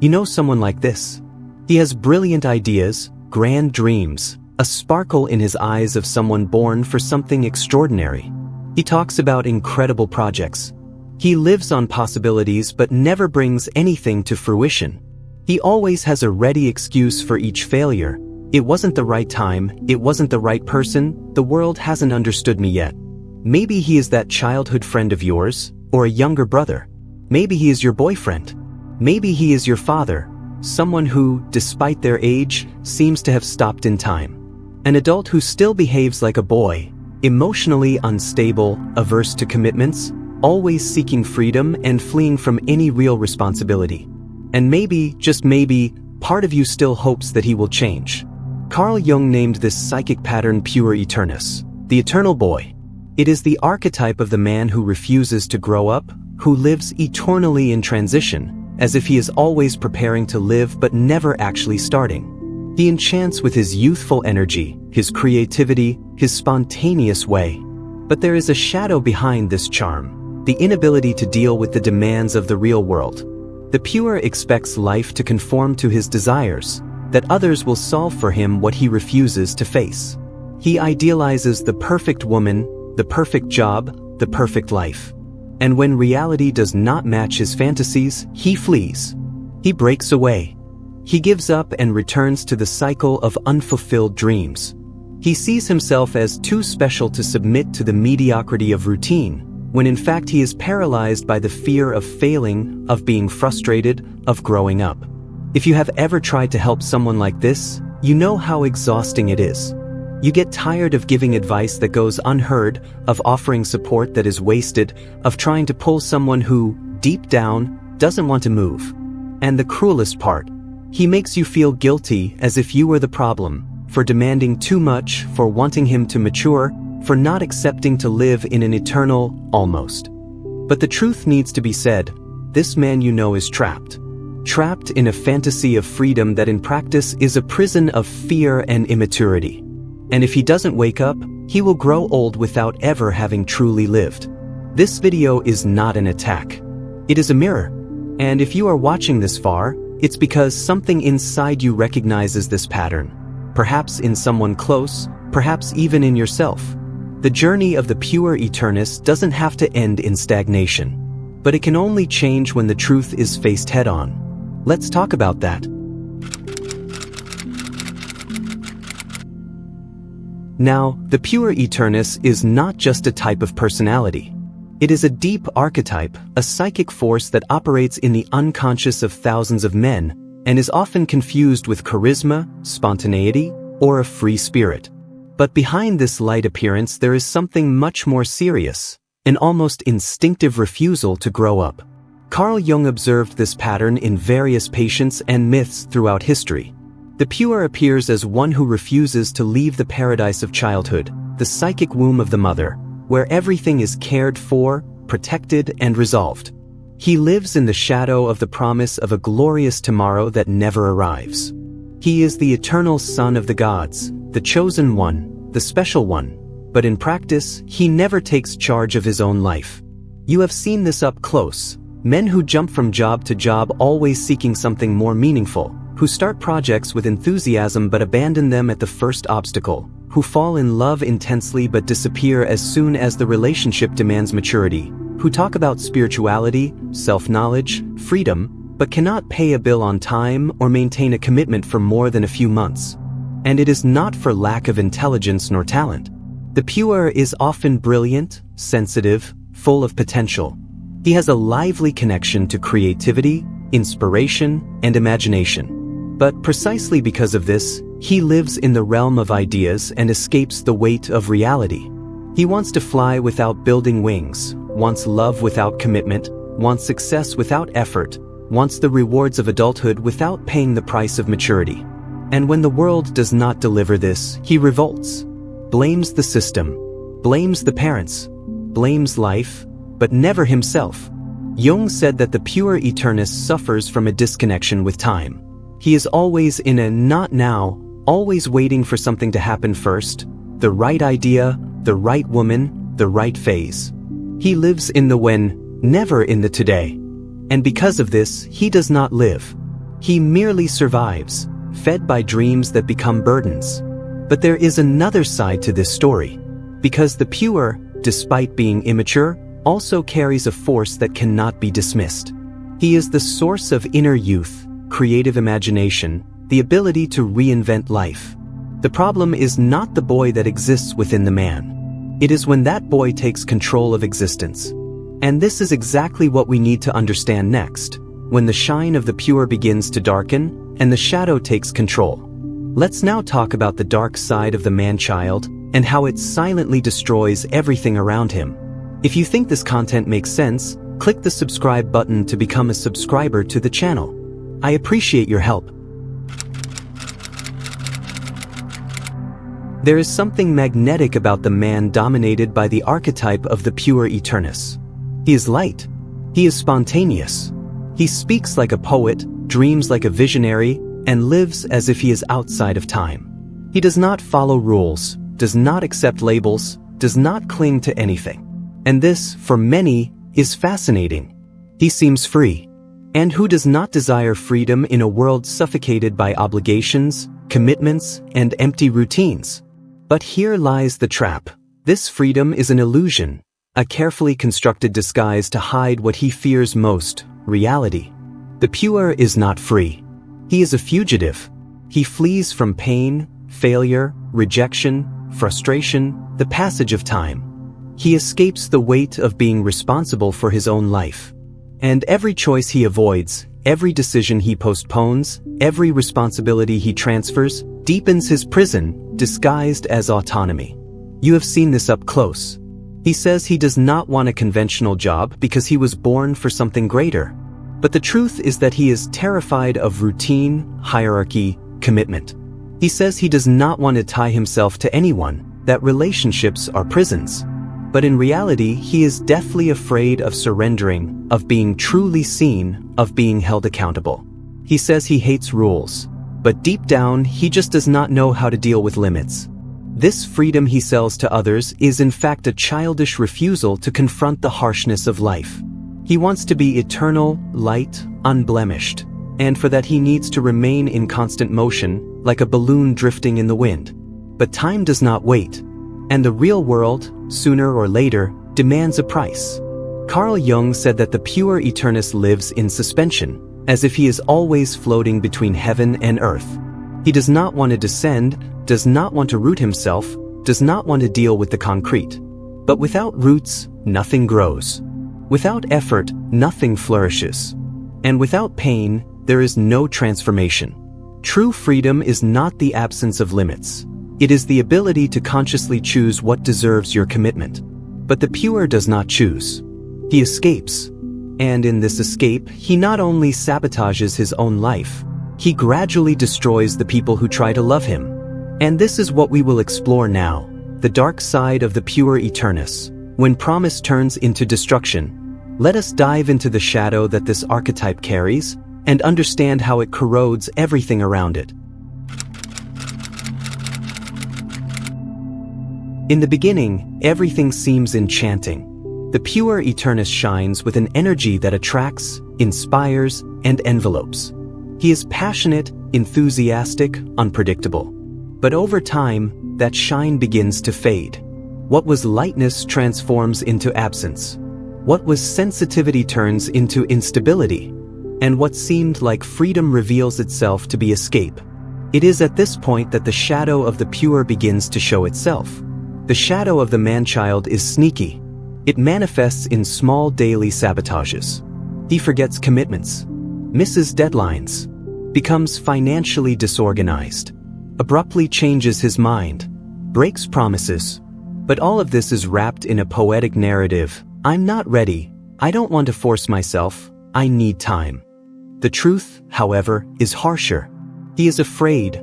You know someone like this? He has brilliant ideas, grand dreams, a sparkle in his eyes of someone born for something extraordinary. He talks about incredible projects. He lives on possibilities but never brings anything to fruition. He always has a ready excuse for each failure. It wasn't the right time, it wasn't the right person, the world hasn't understood me yet. Maybe he is that childhood friend of yours, or a younger brother. Maybe he is your boyfriend. Maybe he is your father, someone who, despite their age, seems to have stopped in time. An adult who still behaves like a boy, emotionally unstable, averse to commitments, always seeking freedom and fleeing from any real responsibility. And maybe, just maybe, part of you still hopes that he will change. Carl Jung named this psychic pattern Puer Aeternus, the eternal boy. It is the archetype of the man who refuses to grow up, who lives eternally in transition, as if he is always preparing to live but never actually starting. He enchants with his youthful energy, his creativity, his spontaneous way. But there is a shadow behind this charm, the inability to deal with the demands of the real world. The Puer expects life to conform to his desires, that others will solve for him what he refuses to face. He idealizes the perfect woman, the perfect job, the perfect life. And when reality does not match his fantasies, he flees. He breaks away. He gives up and returns to the cycle of unfulfilled dreams. He sees himself as too special to submit to the mediocrity of routine, when in fact he is paralyzed by the fear of failing, of being frustrated, of growing up. If you have ever tried to help someone like this, you know how exhausting it is. You get tired of giving advice that goes unheard, of offering support that is wasted, of trying to pull someone who, deep down, doesn't want to move. And the cruelest part, he makes you feel guilty as if you were the problem, for demanding too much, for wanting him to mature, for not accepting to live in an eternal almost. But the truth needs to be said, this man you know is trapped. Trapped in a fantasy of freedom that in practice is a prison of fear and immaturity. And if he doesn't wake up, he will grow old without ever having truly lived. This video is not an attack. It is a mirror. And if you are watching this far, it's because something inside you recognizes this pattern. Perhaps in someone close, perhaps even in yourself. The journey of the Puer Aeternus doesn't have to end in stagnation. But it can only change when the truth is faced head-on. Let's talk about that. Now, the Puer Aeternus is not just a type of personality. It is a deep archetype, a psychic force that operates in the unconscious of thousands of men, and is often confused with charisma, spontaneity, or a free spirit. But behind this light appearance there is something much more serious, an almost instinctive refusal to grow up. Carl Jung observed this pattern in various patients and myths throughout history. The Puer appears as one who refuses to leave the paradise of childhood, the psychic womb of the mother, where everything is cared for, protected, and resolved. He lives in the shadow of the promise of a glorious tomorrow that never arrives. He is the eternal son of the gods, the chosen one, the special one, but in practice, he never takes charge of his own life. You have seen this up close. Men who jump from job to job always seeking something more meaningful, who start projects with enthusiasm but abandon them at the first obstacle, who fall in love intensely but disappear as soon as the relationship demands maturity, who talk about spirituality, self-knowledge, freedom, but cannot pay a bill on time or maintain a commitment for more than a few months. And it is not for lack of intelligence nor talent. The Puer is often brilliant, sensitive, full of potential. He has a lively connection to creativity, inspiration, and imagination. But precisely because of this, he lives in the realm of ideas and escapes the weight of reality. He wants to fly without building wings, wants love without commitment, wants success without effort, wants the rewards of adulthood without paying the price of maturity. And when the world does not deliver this, he revolts, blames the system, blames the parents, blames life, but never himself. Jung said that the Puer Aeternus suffers from a disconnection with time. He is always in a not now, always waiting for something to happen first, the right idea, the right woman, the right phase. He lives in the when, never in the today. And because of this, he does not live. He merely survives, fed by dreams that become burdens. But there is another side to this story. Because the Puer, despite being immature, also carries a force that cannot be dismissed. He is the source of inner youth, creative imagination, the ability to reinvent life. The problem is not the boy that exists within the man. It is when that boy takes control of existence. And this is exactly what we need to understand next, when the shine of the Puer begins to darken and the shadow takes control. Let's now talk about the dark side of the man-child and how it silently destroys everything around him. If you think this content makes sense, click the subscribe button to become a subscriber to the channel. I appreciate your help. There is something magnetic about the man dominated by the archetype of the Puer Aeternus. He is light. He is spontaneous. He speaks like a poet, dreams like a visionary, and lives as if he is outside of time. He does not follow rules, does not accept labels, does not cling to anything. And this, for many, is fascinating. He seems free. And who does not desire freedom in a world suffocated by obligations, commitments, and empty routines? But here lies the trap. This freedom is an illusion, a carefully constructed disguise to hide what he fears most, reality. The Puer is not free. He is a fugitive. He flees from pain, failure, rejection, frustration, the passage of time. He escapes the weight of being responsible for his own life. And every choice he avoids, every decision he postpones, every responsibility he transfers, deepens his prison, disguised as autonomy. You have seen this up close. He says he does not want a conventional job because he was born for something greater. But the truth is that he is terrified of routine, hierarchy, commitment. He says he does not want to tie himself to anyone, that relationships are prisons. But in reality, he is deathly afraid of surrendering, of being truly seen, of being held accountable. He says he hates rules. But deep down, he just does not know how to deal with limits. This freedom he sells to others is in fact a childish refusal to confront the harshness of life. He wants to be eternal, light, unblemished. And for that he needs to remain in constant motion, like a balloon drifting in the wind. But time does not wait. And the real world, sooner or later, demands a price. Carl Jung said that the Puer Aeternus lives in suspension, as if he is always floating between heaven and earth. He does not want to descend, does not want to root himself, does not want to deal with the concrete. But without roots, nothing grows. Without effort, nothing flourishes. And without pain, there is no transformation. True freedom is not the absence of limits. It is the ability to consciously choose what deserves your commitment. But the Puer does not choose. He escapes. And in this escape, he not only sabotages his own life, he gradually destroys the people who try to love him. And this is what we will explore now, the dark side of the Puer Aeternus. When promise turns into destruction, let us dive into the shadow that this archetype carries and understand how it corrodes everything around it. In the beginning, everything seems enchanting. The Puer Aeternus shines with an energy that attracts, inspires, and envelopes. He is passionate, enthusiastic, unpredictable. But over time, that shine begins to fade. What was lightness transforms into absence. What was sensitivity turns into instability. And what seemed like freedom reveals itself to be escape. It is at this point that the shadow of the Puer begins to show itself. The shadow of the man-child is sneaky. It manifests in small daily sabotages. He forgets commitments, misses deadlines, becomes financially disorganized, abruptly changes his mind, breaks promises. But all of this is wrapped in a poetic narrative. I'm not ready. I don't want to force myself. I need time. The truth, however, is harsher. He is afraid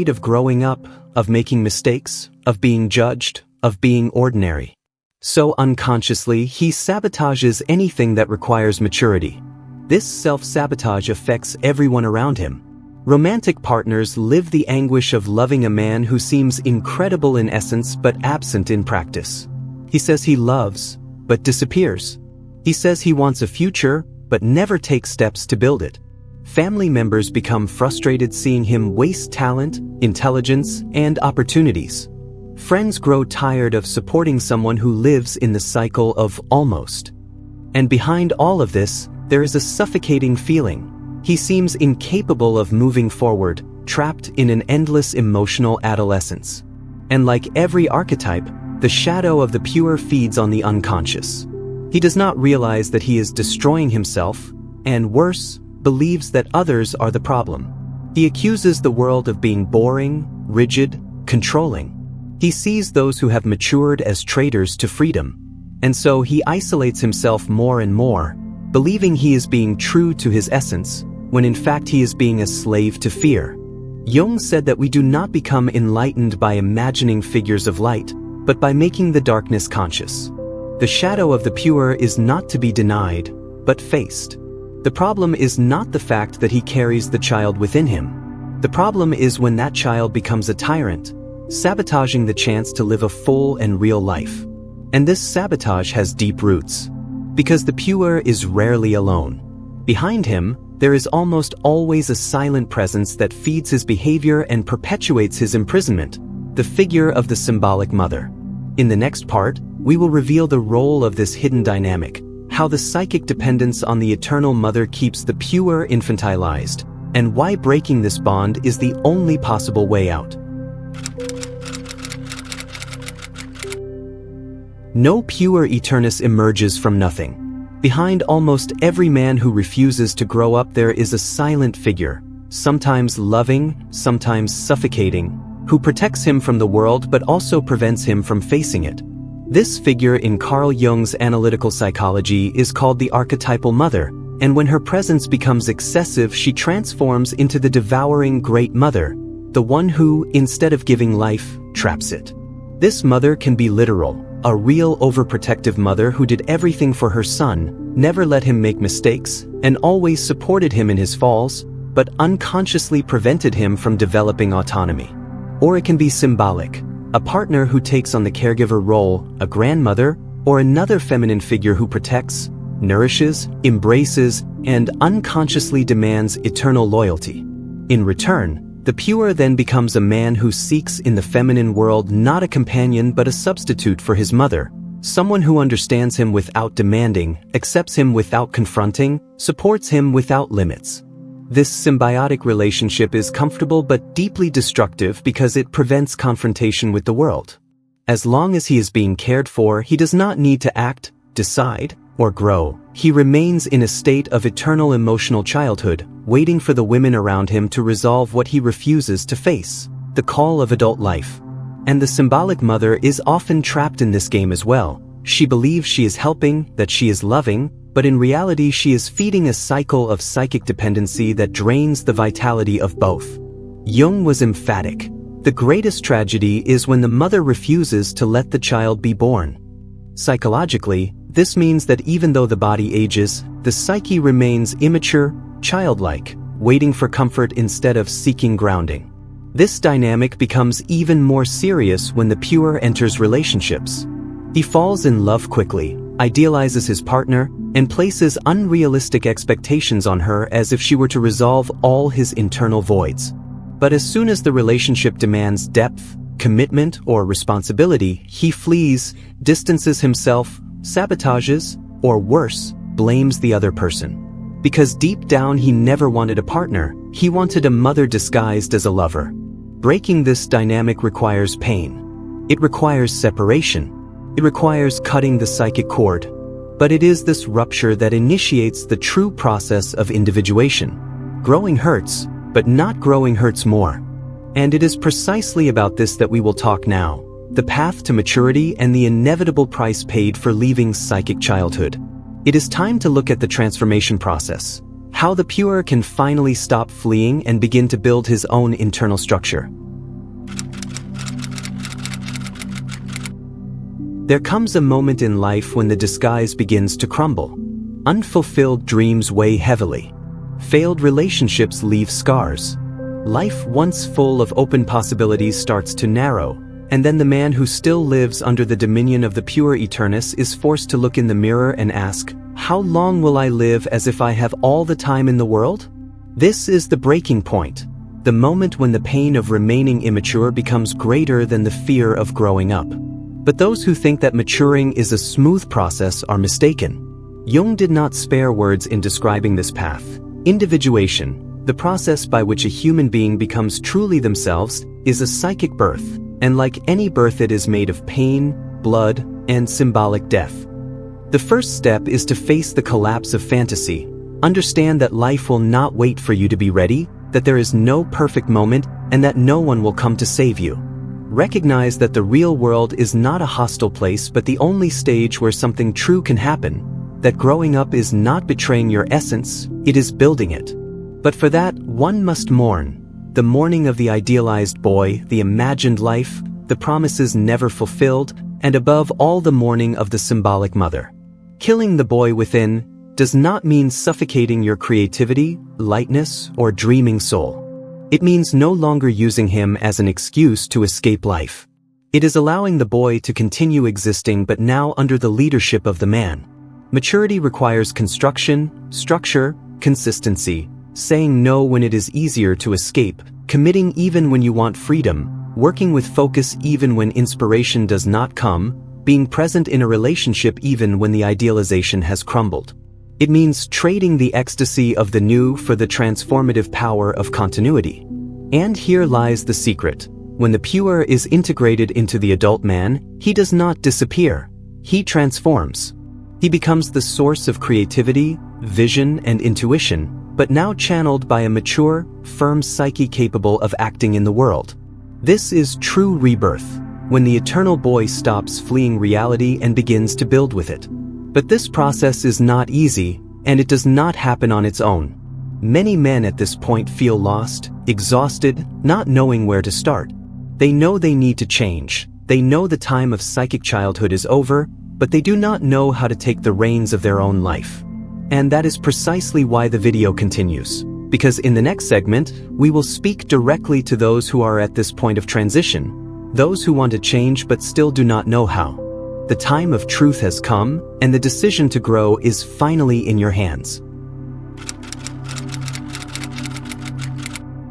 of growing up, of making mistakes, of being judged, of being ordinary. So unconsciously, he sabotages anything that requires maturity. This self-sabotage affects everyone around him. Romantic partners live the anguish of loving a man who seems incredible in essence but absent in practice. He says he loves, but disappears. He says he wants a future, but never takes steps to build it. Family members become frustrated seeing him waste talent, intelligence, and opportunities. Friends grow tired of supporting someone who lives in the cycle of almost. And behind all of this, there is a suffocating feeling. He seems incapable of moving forward, trapped in an endless emotional adolescence. And like every archetype, the shadow of the Puer feeds on the unconscious. He does not realize that he is destroying himself, and worse, believes that others are the problem. He accuses the world of being boring, rigid, controlling. He sees those who have matured as traitors to freedom, and so he isolates himself more and more, believing he is being true to his essence, when in fact he is being a slave to fear. Jung said that we do not become enlightened by imagining figures of light, but by making the darkness conscious. The shadow of the Puer is not to be denied, but faced. The problem is not the fact that he carries the child within him. The problem is when that child becomes a tyrant, sabotaging the chance to live a full and real life. And this sabotage has deep roots. Because the Puer is rarely alone. Behind him, there is almost always a silent presence that feeds his behavior and perpetuates his imprisonment, the figure of the symbolic mother. In the next part, we will reveal the role of this hidden dynamic, how the psychic dependence on the eternal mother keeps the Puer infantilized, and why breaking this bond is the only possible way out. No Puer Aeternus emerges from nothing. Behind almost every man who refuses to grow up there is a silent figure, sometimes loving, sometimes suffocating, who protects him from the world but also prevents him from facing it. This figure in Carl Jung's analytical psychology is called the archetypal mother, and when her presence becomes excessive she transforms into the devouring great mother, the one who, instead of giving life, traps it. This mother can be literal, a real overprotective mother who did everything for her son, never let him make mistakes, and always supported him in his falls, but unconsciously prevented him from developing autonomy. Or it can be symbolic, a partner who takes on the caregiver role, a grandmother, or another feminine figure who protects, nourishes, embraces, and unconsciously demands eternal loyalty. In return, the Puer then becomes a man who seeks in the feminine world not a companion but a substitute for his mother, someone who understands him without demanding, accepts him without confronting, supports him without limits. This symbiotic relationship is comfortable but deeply destructive because it prevents confrontation with the world. As long as he is being cared for, he does not need to act, decide, or grow. He remains in a state of eternal emotional childhood, waiting for the women around him to resolve what he refuses to face, the call of adult life. And the symbolic mother is often trapped in this game as well. She believes she is helping, that she is loving, but in reality she is feeding a cycle of psychic dependency that drains the vitality of both. Jung was emphatic. The greatest tragedy is when the mother refuses to let the child be born. Psychologically, this means that even though the body ages, the psyche remains immature, childlike, waiting for comfort instead of seeking grounding. This dynamic becomes even more serious when the Puer enters relationships. He falls in love quickly, idealizes his partner, and places unrealistic expectations on her as if she were to resolve all his internal voids. But as soon as the relationship demands depth, commitment, or responsibility, he flees, distances himself, sabotages, or worse, blames the other person. Because deep down he never wanted a partner, he wanted a mother disguised as a lover. Breaking this dynamic requires pain. It requires separation. It requires cutting the psychic cord. But it is this rupture that initiates the true process of individuation. Growing hurts, but not growing hurts more. And it is precisely about this that we will talk now, the path to maturity and the inevitable price paid for leaving psychic childhood. It is time to look at the transformation process, how the Puer can finally stop fleeing and begin to build his own internal structure. There comes a moment in life when the disguise begins to crumble. Unfulfilled dreams weigh heavily. Failed relationships leave scars. Life once full of open possibilities starts to narrow, and then the man who still lives under the dominion of the Puer Aeternus is forced to look in the mirror and ask, how long will I live as if I have all the time in the world? This is the breaking point, the moment when the pain of remaining immature becomes greater than the fear of growing up. But those who think that maturing is a smooth process are mistaken. Jung did not spare words in describing this path. Individuation, the process by which a human being becomes truly themselves, is a psychic birth, and like any birth it is made of pain, blood, and symbolic death. The first step is to face the collapse of fantasy. Understand that life will not wait for you to be ready, that there is no perfect moment, and that no one will come to save you. Recognize that the real world is not a hostile place but the only stage where something true can happen, that growing up is not betraying your essence, it is building it. But for that, one must mourn. The mourning of the idealized boy, the imagined life, the promises never fulfilled, and above all the mourning of the symbolic mother. Killing the boy within does not mean suffocating your creativity, lightness, or dreaming soul. It means no longer using him as an excuse to escape life. It is allowing the boy to continue existing but now under the leadership of the man. Maturity requires construction, structure, consistency, saying no when it is easier to escape, committing even when you want freedom, working with focus even when inspiration does not come, being present in a relationship even when the idealization has crumbled. It means trading the ecstasy of the new for the transformative power of continuity. And here lies the secret. When the puer is integrated into the adult man, he does not disappear. He transforms. He becomes the source of creativity, vision, and intuition, but now channeled by a mature, firm psyche capable of acting in the world. This is true rebirth, when the eternal boy stops fleeing reality and begins to build with it. But this process is not easy, and it does not happen on its own. Many men at this point feel lost, exhausted, not knowing where to start. They know they need to change. They know the time of psychic childhood is over, but they do not know how to take the reins of their own life. And that is precisely why the video continues. Because in the next segment, we will speak directly to those who are at this point of transition, those who want to change but still do not know how. The time of truth has come, and the decision to grow is finally in your hands.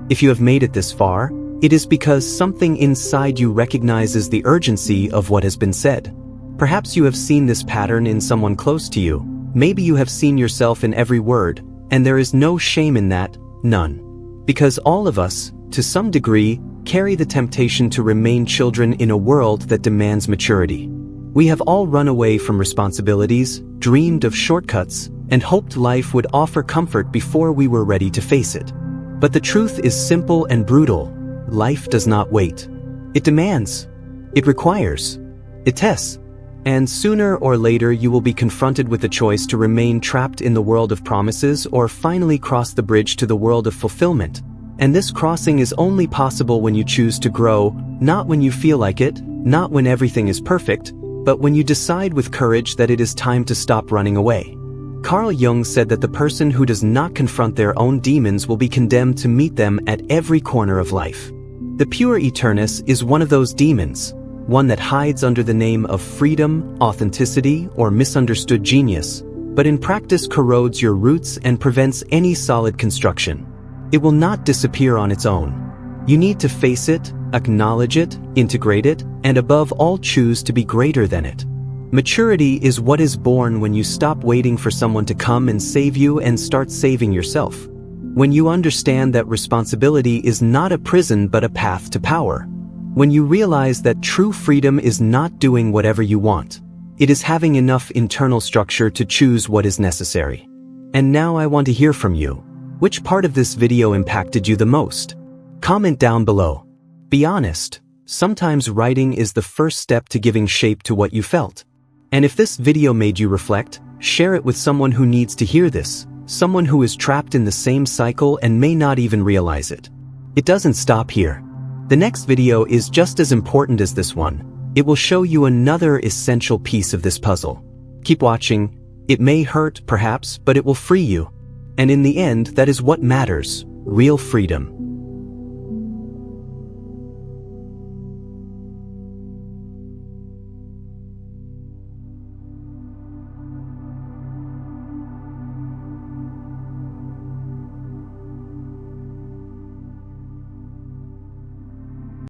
If you have made it this far, it is because something inside you recognizes the urgency of what has been said. Perhaps you have seen this pattern in someone close to you. Maybe you have seen yourself in every word, and there is no shame in that, none. Because all of us, to some degree, carry the temptation to remain children in a world that demands maturity. We have all run away from responsibilities, dreamed of shortcuts, and hoped life would offer comfort before we were ready to face it. But the truth is simple and brutal. Life does not wait. It demands. It requires. It tests. And sooner or later you will be confronted with the choice to remain trapped in the world of promises or finally cross the bridge to the world of fulfillment. And this crossing is only possible when you choose to grow, not when you feel like it, not when everything is perfect, but when you decide with courage that it is time to stop running away. Carl Jung said that the person who does not confront their own demons will be condemned to meet them at every corner of life. The Puer Aeternus is one of those demons, one that hides under the name of freedom, authenticity, or misunderstood genius, but in practice corrodes your roots and prevents any solid construction. It will not disappear on its own. You need to face it, acknowledge it, integrate it, and above all choose to be greater than it. Maturity is what is born when you stop waiting for someone to come and save you and start saving yourself. When you understand that responsibility is not a prison but a path to power. When you realize that true freedom is not doing whatever you want. It is having enough internal structure to choose what is necessary. And now I want to hear from you. Which part of this video impacted you the most? Comment down below. Be honest. Sometimes writing is the first step to giving shape to what you felt. And if this video made you reflect, share it with someone who needs to hear this, someone who is trapped in the same cycle and may not even realize it. It doesn't stop here. The next video is just as important as this one. It will show you another essential piece of this puzzle. Keep watching. It may hurt, perhaps, but it will free you. And in the end, that is what matters: real freedom.